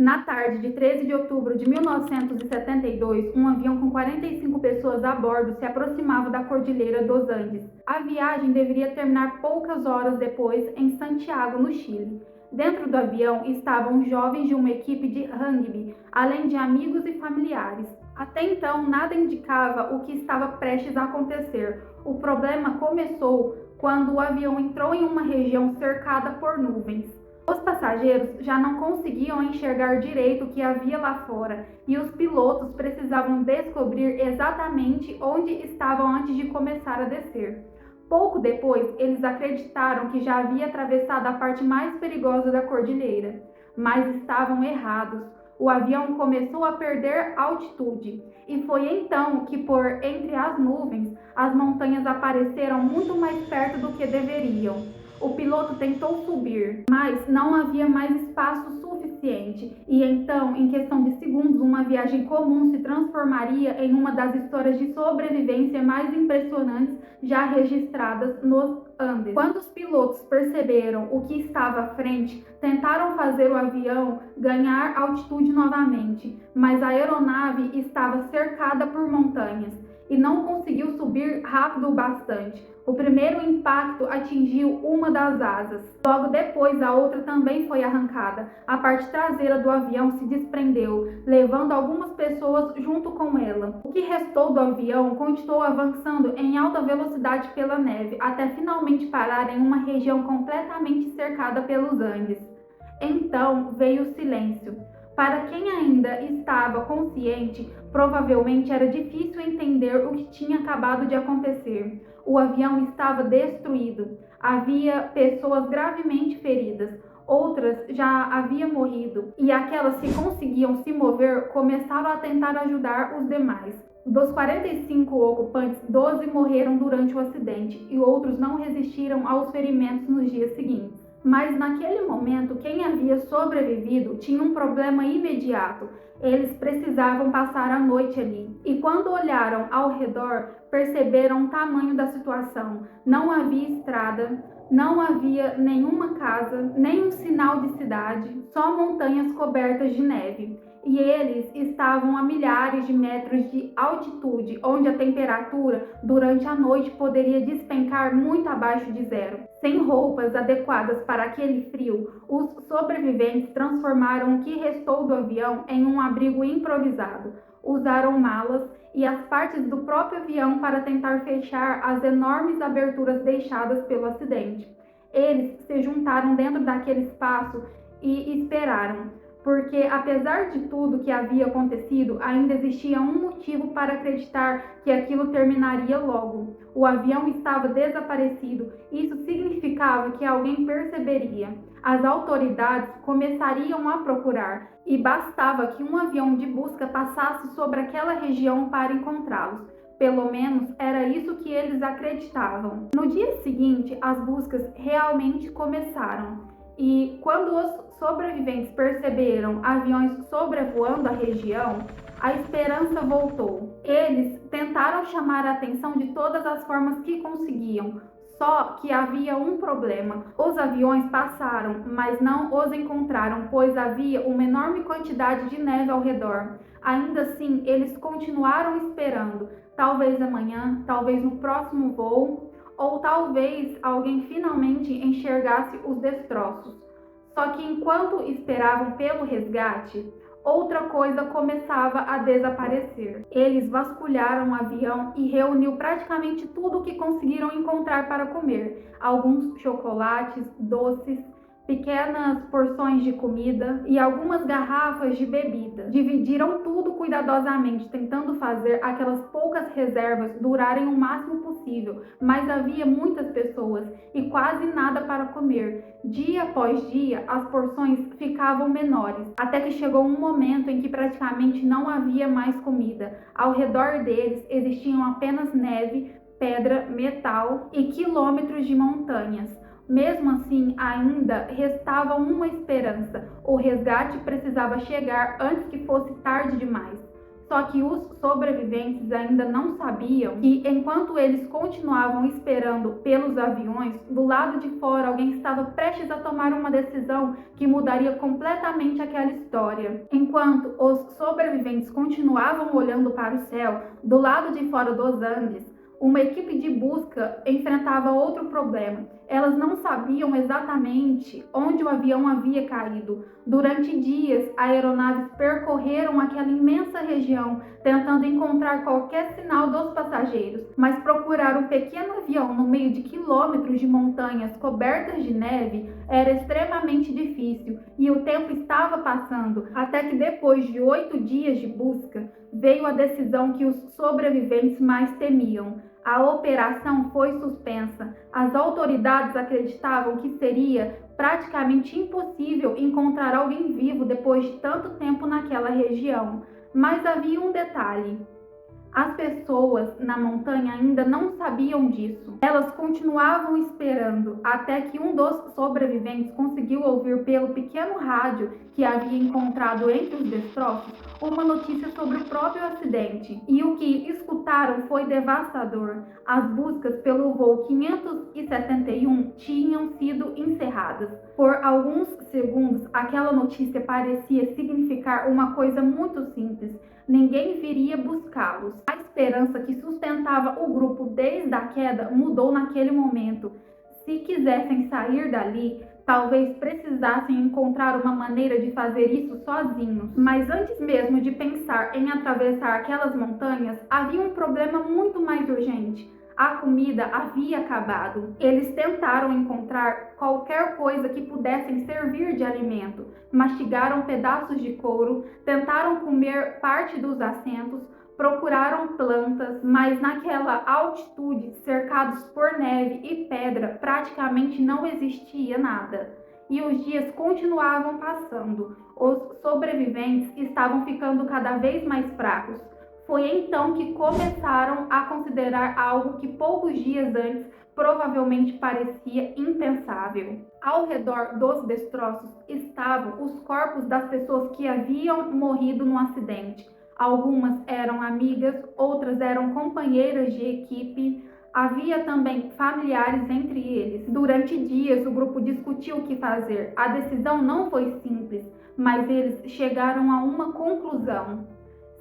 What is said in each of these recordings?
Na tarde de 13 de outubro de 1972, um avião com 45 pessoas a bordo se aproximava da Cordilheira dos Andes. A viagem deveria terminar poucas horas depois em Santiago, no Chile. Dentro do avião estavam jovens de uma equipe de rugby, além de amigos e familiares. Até então, nada indicava o que estava prestes a acontecer. O problema começou quando o avião entrou em uma região cercada por nuvens. Os passageiros já não conseguiam enxergar direito o que havia lá fora e os pilotos precisavam descobrir exatamente onde estavam antes de começar a descer. Pouco depois, eles acreditaram que já havia atravessado a parte mais perigosa da cordilheira, mas estavam errados. O avião começou a perder altitude e foi então que, por entre as nuvens, as montanhas apareceram muito mais perto do que deveriam. O piloto tentou subir, mas não havia mais espaço suficiente, e então, em questão de segundos, uma viagem comum se transformaria em uma das histórias de sobrevivência mais impressionantes já registradas nos Andes. Quando os pilotos perceberam o que estava à frente, tentaram fazer o avião ganhar altitude novamente, mas a aeronave estava cercada por montanhas e não conseguiu subir rápido o bastante. O primeiro impacto atingiu uma das asas. Logo depois, a outra também foi arrancada. A parte traseira do avião se desprendeu, levando algumas pessoas junto com ela. O que restou do avião continuou avançando em alta velocidade pela neve, até finalmente parar em uma região completamente cercada pelos Andes. Então veio o silêncio. Para quem ainda estava consciente, provavelmente era difícil entender o que tinha acabado de acontecer. O avião estava destruído. Havia pessoas gravemente feridas. Outras já haviam morrido. E aquelas que conseguiam se mover começaram a tentar ajudar os demais. Dos 45 ocupantes, 12 morreram durante o acidente e outros não resistiram aos ferimentos nos dias seguintes. Mas naquele momento, quem havia sobrevivido tinha um problema imediato. Eles precisavam passar a noite ali. E quando olharam ao redor, perceberam o tamanho da situação. Não havia estrada, não havia nenhuma casa, nem um sinal de cidade, só montanhas cobertas de neve. E eles estavam a milhares de metros de altitude, onde a temperatura durante a noite poderia despencar muito abaixo de zero. Sem roupas adequadas para aquele frio, os sobreviventes transformaram o que restou do avião em um abrigo improvisado. Usaram malas e as partes do próprio avião para tentar fechar as enormes aberturas deixadas pelo acidente. Eles se juntaram dentro daquele espaço e esperaram. Porque, apesar de tudo que havia acontecido, ainda existia um motivo para acreditar que aquilo terminaria logo. O avião estava desaparecido. Isso significava que alguém perceberia. As autoridades começariam a procurar, e bastava que um avião de busca passasse sobre aquela região para encontrá-los. Pelo menos era isso que eles acreditavam. No dia seguinte, as buscas realmente começaram. E quando os sobreviventes perceberam aviões sobrevoando a região, a esperança voltou. Eles tentaram chamar a atenção de todas as formas que conseguiam, só que havia um problema. Os aviões passaram, mas não os encontraram, pois havia uma enorme quantidade de neve ao redor. Ainda assim, eles continuaram esperando, talvez amanhã, talvez no próximo voo, ou talvez alguém finalmente enxergasse os destroços. Só que enquanto esperavam pelo resgate, outra coisa começava a desaparecer. Eles vasculharam o avião e reuniu praticamente tudo o que conseguiram encontrar para comer. Alguns chocolates, doces, pequenas porções de comida e algumas garrafas de bebida. Dividiram tudo cuidadosamente, tentando fazer aquelas poucas reservas durarem o máximo possível, mas havia muitas pessoas e quase nada para comer. Dia após dia, as porções ficavam menores, até que chegou um momento em que praticamente não havia mais comida. Ao redor deles existiam apenas neve, pedra, metal e quilômetros de montanhas. Mesmo assim, ainda restava uma esperança. O resgate precisava chegar antes que fosse tarde demais. Só que os sobreviventes ainda não sabiam que, enquanto eles continuavam esperando pelos aviões, do lado de fora alguém estava prestes a tomar uma decisão que mudaria completamente aquela história. Enquanto os sobreviventes continuavam olhando para o céu, do lado de fora dos Andes, uma equipe de busca enfrentava outro problema. Elas não sabiam exatamente onde o avião havia caído. Durante dias, aeronaves percorreram aquela imensa região, tentando encontrar qualquer sinal dos passageiros. Mas procurar um pequeno avião no meio de quilômetros de montanhas cobertas de neve era extremamente difícil, e o tempo estava passando, até que depois de 8 dias de busca, veio a decisão que os sobreviventes mais temiam. A operação foi suspensa. As autoridades acreditavam que seria praticamente impossível encontrar alguém vivo depois de tanto tempo naquela região. Mas havia um detalhe. As pessoas na montanha ainda não sabiam disso. Elas continuavam esperando até que um dos sobreviventes conseguiu ouvir pelo pequeno rádio que havia encontrado entre os destroços uma notícia sobre o próprio acidente. E o que escutaram foi devastador. As buscas pelo voo 571 tinham sido encerradas. Por alguns segundos, aquela notícia parecia significar uma coisa muito simples. Ninguém viria buscá-los. A esperança que sustentava o grupo desde a queda mudou naquele momento. Se quisessem sair dali, talvez precisassem encontrar uma maneira de fazer isso sozinhos. Mas antes mesmo de pensar em atravessar aquelas montanhas, havia um problema muito mais urgente. A comida havia acabado. Eles tentaram encontrar qualquer coisa que pudessem servir de alimento. Mastigaram pedaços de couro, tentaram comer parte dos assentos, procuraram plantas, mas naquela altitude, cercados por neve e pedra, praticamente não existia nada. E os dias continuavam passando. Os sobreviventes estavam ficando cada vez mais fracos. Foi então que começaram a considerar algo que poucos dias antes provavelmente parecia impensável. Ao redor dos destroços estavam os corpos das pessoas que haviam morrido no acidente. Algumas eram amigas, outras eram companheiras de equipe. Havia também familiares entre eles. Durante dias, o grupo discutiu o que fazer. A decisão não foi simples, mas eles chegaram a uma conclusão.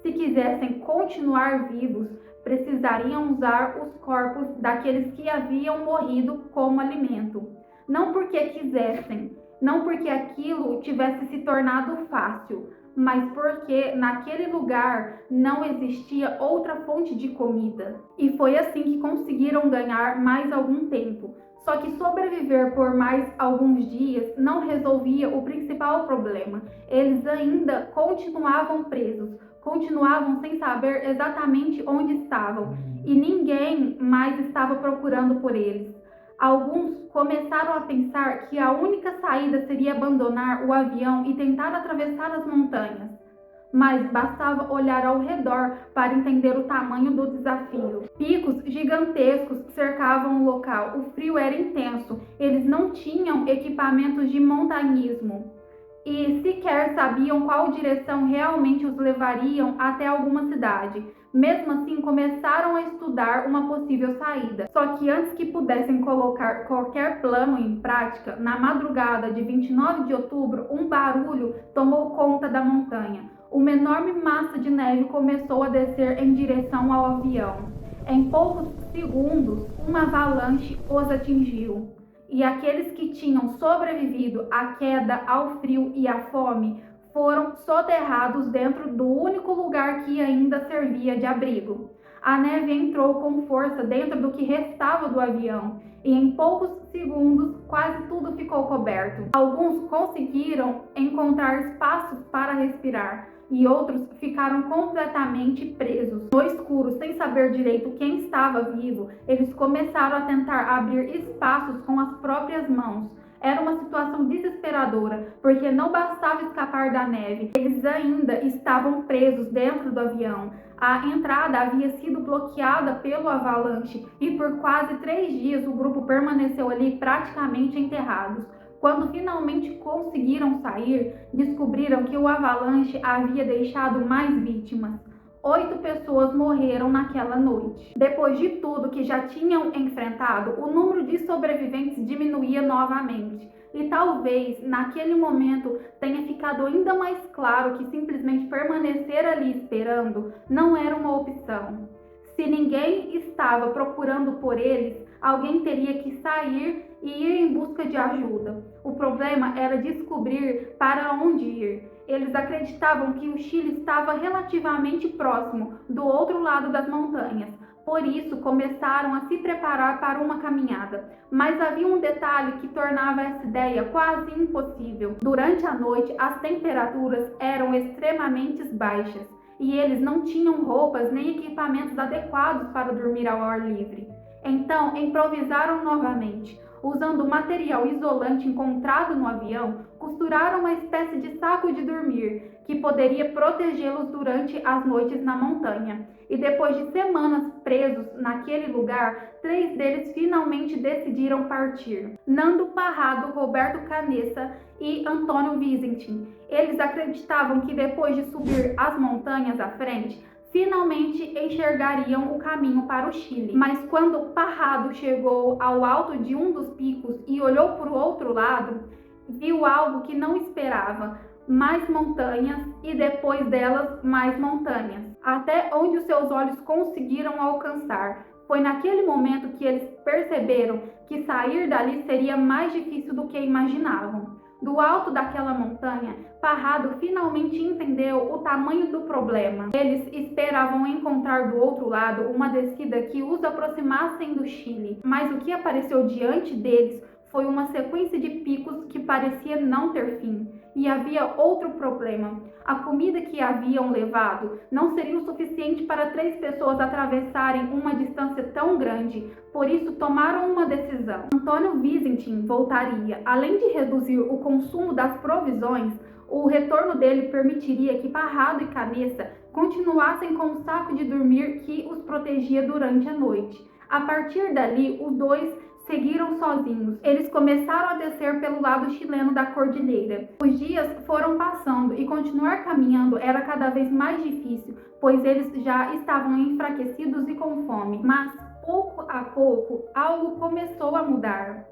Se quisessem continuar vivos, precisariam usar os corpos daqueles que haviam morrido como alimento. Não porque quisessem, não porque aquilo tivesse se tornado fácil, mas porque naquele lugar não existia outra fonte de comida. E foi assim que conseguiram ganhar mais algum tempo. Só que sobreviver por mais alguns dias não resolvia o principal problema. Eles ainda continuavam presos, continuavam sem saber exatamente onde estavam, e ninguém mais estava procurando por eles. Alguns começaram a pensar que a única saída seria abandonar o avião e tentar atravessar as montanhas. Mas bastava olhar ao redor para entender o tamanho do desafio. Picos gigantescos cercavam o local, o frio era intenso, eles não tinham equipamentos de montanhismo e sequer sabiam qual direção realmente os levariam até alguma cidade. Mesmo assim, começaram a estudar uma possível saída. Só que antes que pudessem colocar qualquer plano em prática, na madrugada de 29 de outubro, um barulho tomou conta da montanha. Uma enorme massa de neve começou a descer em direção ao avião. Em poucos segundos, uma avalanche os atingiu. E aqueles que tinham sobrevivido à queda, ao frio e à fome foram soterrados dentro do único lugar que ainda servia de abrigo. A neve entrou com força dentro do que restava do avião e em poucos segundos quase tudo ficou coberto. Alguns conseguiram encontrar espaços para respirar e outros ficaram completamente presos. No escuro, sem saber direito quem estava vivo, eles começaram a tentar abrir espaços com as próprias mãos. Era uma situação desesperadora, porque não bastava escapar da neve, eles ainda estavam presos dentro do avião. A entrada havia sido bloqueada pelo avalanche e por quase 3 dias o grupo permaneceu ali praticamente enterrados. Quando finalmente conseguiram sair, descobriram que o avalanche havia deixado mais vítimas. 8 pessoas morreram naquela noite. Depois de tudo que já tinham enfrentado, o número de sobreviventes diminuía novamente. E talvez naquele momento tenha ficado ainda mais claro que simplesmente permanecer ali esperando não era uma opção. Se ninguém estava procurando por eles, alguém teria que sair e ir em busca de ajuda. O problema era descobrir para onde ir. Eles acreditavam que o Chile estava relativamente próximo, do outro lado das montanhas. Por isso, começaram a se preparar para uma caminhada. Mas havia um detalhe que tornava essa ideia quase impossível. Durante a noite, as temperaturas eram extremamente baixas e eles não tinham roupas nem equipamentos adequados para dormir ao ar livre. Então, improvisaram novamente. Usando o material isolante encontrado no avião, costuraram uma espécie de saco de dormir que poderia protegê-los durante as noites na montanha. E depois de semanas presos naquele lugar, 3 deles finalmente decidiram partir. Nando Parrado, Roberto Canessa e Antônio Vizintin. Eles acreditavam que depois de subir as montanhas à frente, finalmente enxergariam o caminho para o Chile. Mas quando Parrado chegou ao alto de um dos picos e olhou para o outro lado, viu algo que não esperava: mais montanhas e depois delas mais montanhas, até onde os seus olhos conseguiram alcançar. Foi naquele momento que eles perceberam que sair dali seria mais difícil do que imaginavam. Do alto daquela montanha, Parrado finalmente entendeu o tamanho do problema. Eles esperavam encontrar do outro lado uma descida que os aproximassem do Chile, mas o que apareceu diante deles foi uma sequência de picos que parecia não ter fim. E havia outro problema. A comida que haviam levado não seria o suficiente para 3 pessoas atravessarem uma distância tão grande. Por isso, tomaram uma decisão. Antônio Vizintin voltaria. Além de reduzir o consumo das provisões, o retorno dele permitiria que Parrado e Canessa continuassem com o saco de dormir que os protegia durante a noite. A partir dali, os dois seguiram sozinhos. Eles começaram a descer pelo lado chileno da cordilheira. Os dias foram passando e continuar caminhando era cada vez mais difícil, pois eles já estavam enfraquecidos e com fome. Mas, pouco a pouco, algo começou a mudar.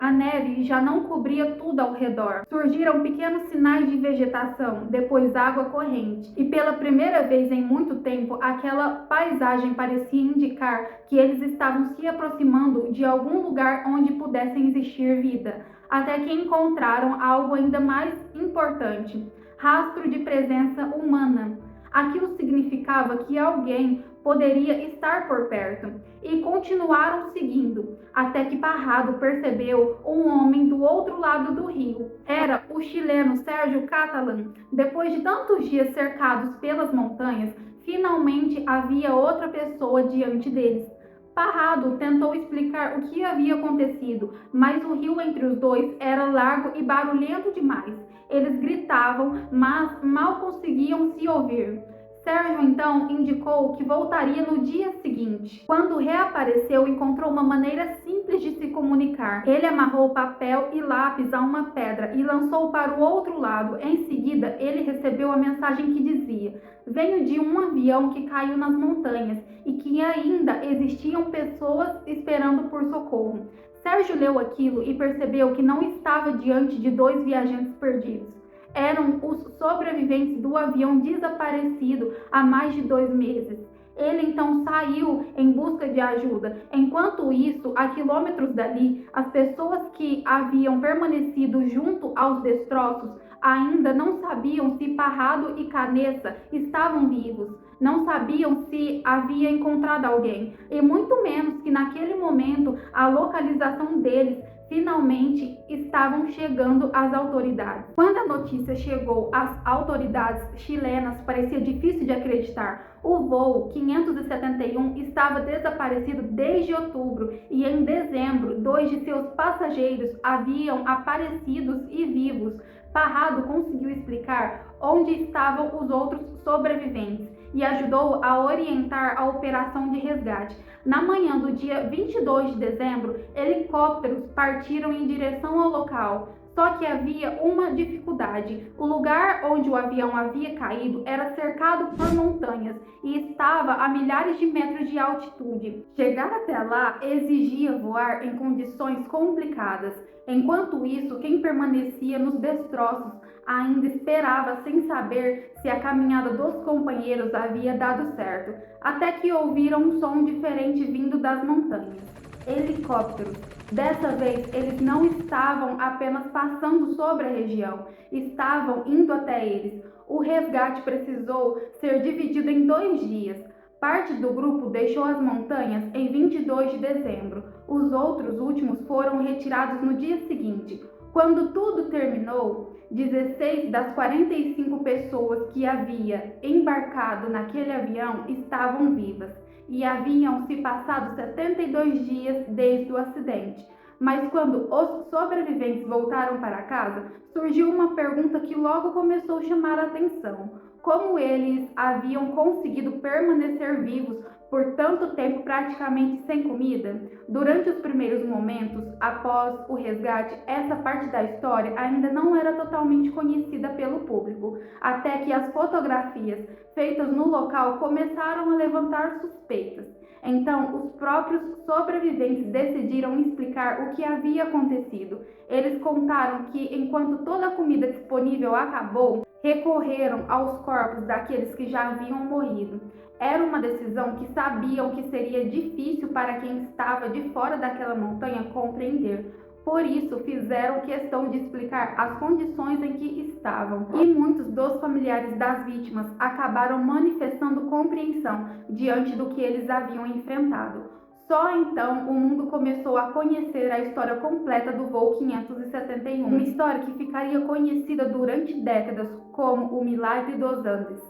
A neve já não cobria tudo ao redor. Surgiram pequenos sinais de vegetação, depois água corrente. E pela primeira vez em muito tempo, aquela paisagem parecia indicar que eles estavam se aproximando de algum lugar onde pudesse existir vida. Até que encontraram algo ainda mais importante: rastro de presença humana. Aquilo significava que alguém poderia estar por perto, e continuaram seguindo, até que Parrado percebeu um homem do outro lado do rio. Era o chileno Sérgio Catalán. Depois de tantos dias cercados pelas montanhas, finalmente havia outra pessoa diante deles. Parrado tentou explicar o que havia acontecido, mas o rio entre os dois era largo e barulhento demais. Eles gritavam, mas mal conseguiam se ouvir. Sérgio então indicou que voltaria no dia seguinte. Quando reapareceu, encontrou uma maneira simples de se comunicar. Ele amarrou papel e lápis a uma pedra e lançou para o outro lado. Em seguida, ele recebeu a mensagem que dizia: "Venho de um avião que caiu nas montanhas e que ainda existiam pessoas esperando por socorro." Sérgio leu aquilo e percebeu que não estava diante de 2 viajantes perdidos. Eram os sobreviventes do avião desaparecido há mais de 2 meses. Ele então saiu em busca de ajuda. Enquanto isso, a quilômetros dali, as pessoas que haviam permanecido junto aos destroços ainda não sabiam se Parrado e Canessa estavam vivos. Não sabiam se havia encontrado alguém, e muito menos que naquele momento a localização deles finalmente estavam chegando às autoridades. Quando a notícia chegou às autoridades chilenas, parecia difícil de acreditar. O voo 571 estava desaparecido desde outubro e em dezembro 2 de seus passageiros haviam aparecido e vivos. Parrado conseguiu explicar onde estavam os outros sobreviventes e ajudou a orientar a operação de resgate. Na manhã do dia 22 de dezembro, helicópteros partiram em direção ao local. Só que havia uma dificuldade. O lugar onde o avião havia caído era cercado por montanhas e estava a milhares de metros de altitude. Chegar até lá exigia voar em condições complicadas. Enquanto isso, quem permanecia nos destroços ainda esperava sem saber se a caminhada dos companheiros havia dado certo, até que ouviram um som diferente vindo das montanhas. Helicópteros. Dessa vez, eles não estavam apenas passando sobre a região, estavam indo até eles. O resgate precisou ser dividido em 2 dias. Parte do grupo deixou as montanhas em 22 de dezembro. Os outros últimos foram retirados no dia seguinte. Quando tudo terminou, 16 das 45 pessoas que havia embarcado naquele avião estavam vivas e haviam se passado 72 dias desde o acidente. Mas quando os sobreviventes voltaram para casa, surgiu uma pergunta que logo começou a chamar a atenção: como eles haviam conseguido permanecer vivos por tanto tempo praticamente sem comida? Durante os primeiros momentos após o resgate, essa parte da história ainda não era totalmente conhecida pelo público, até que as fotografias feitas no local começaram a levantar suspeitas. Então, os próprios sobreviventes decidiram explicar o que havia acontecido. Eles contaram que, enquanto toda a comida disponível acabou, recorreram aos corpos daqueles que já haviam morrido. Era uma decisão que sabiam que seria difícil para quem estava de fora daquela montanha compreender. Por isso, fizeram questão de explicar as condições em que estavam, e muitos dos familiares das vítimas acabaram manifestando compreensão diante do que eles haviam enfrentado. Só então o mundo começou a conhecer a história completa do voo 571, uma história que ficaria conhecida durante décadas como o Milagre dos Andes.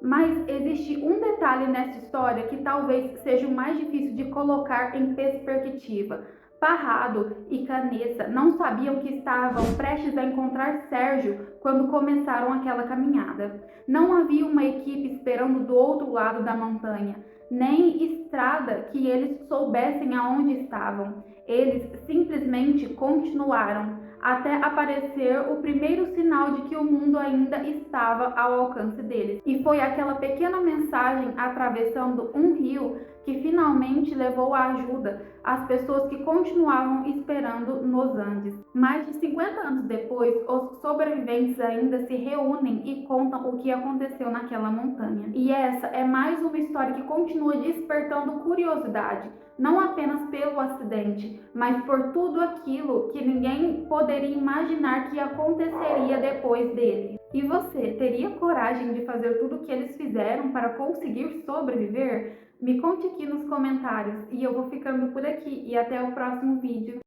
Mas existe um detalhe nessa história que talvez seja o mais difícil de colocar em perspectiva. Parrado e Canessa não sabiam que estavam prestes a encontrar Sérgio quando começaram aquela caminhada. Não havia uma equipe esperando do outro lado da montanha, nem estrada que eles soubessem aonde estavam. Eles simplesmente continuaram até aparecer o primeiro sinal de que o mundo ainda estava ao alcance deles. E foi aquela pequena mensagem atravessando um rio que finalmente levou a ajuda às pessoas que continuavam esperando nos Andes. Mais de 50 anos depois, os sobreviventes ainda se reúnem e contam o que aconteceu naquela montanha. E essa é mais uma história que continua despertando curiosidade, não apenas pelo acidente, mas por tudo aquilo que ninguém poderia imaginar que aconteceria depois dele. E você, teria coragem de fazer tudo o que eles fizeram para conseguir sobreviver? Me conte aqui nos comentários e eu vou ficando por aqui e até o próximo vídeo.